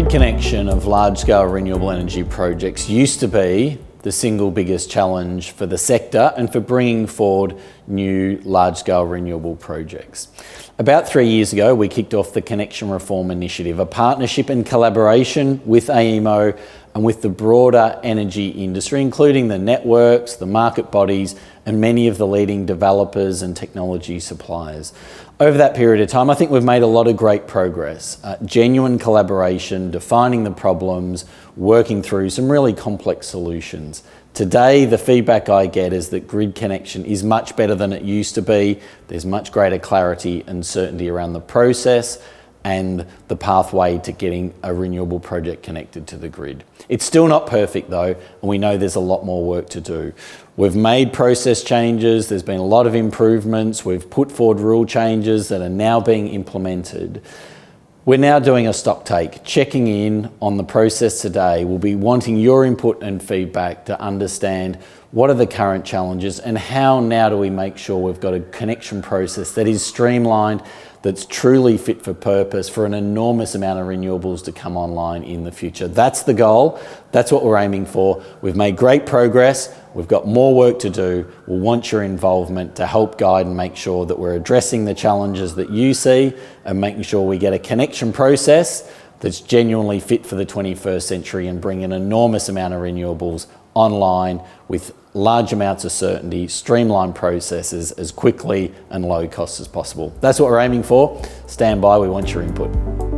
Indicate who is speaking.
Speaker 1: grid connection of large-scale renewable energy projects used to be the single biggest challenge for the sector and for bringing forward new large-scale renewable projects. About 3 years ago, we kicked off the Connection Reform Initiative, a partnership and collaboration with AEMO and with the broader energy industry, including the networks, the market bodies, and many of the leading developers and technology suppliers. Over that period of time, I think we've made a lot of great progress. Genuine collaboration, defining the problems, working through some really complex solutions. Today, the feedback I get is that grid connection is much better than it used to be. There's much greater clarity and certainty around the process and the pathway to getting a renewable project connected to the grid. It's still not perfect though, and we know there's a lot more work to do. We've made process changes, there's been a lot of improvements, we've put forward rule changes that are now being implemented. We're now doing a stock take, checking in on the process today. We'll be wanting your input and feedback to understand what are the current challenges and how now do we make sure we've got a connection process that is streamlined, that's truly fit for purpose for an enormous amount of renewables to come online in the future. That's the goal. That's what we're aiming for. We've made great progress. We've got more work to do. We'll want your involvement to help guide and make sure that we're addressing the challenges that you see and making sure we get a connection process that's genuinely fit for the 21st century and bring an enormous amount of renewables online with large amounts of certainty, streamlined processes as quickly and low cost as possible. That's what we're aiming for. Stand by, we want your input.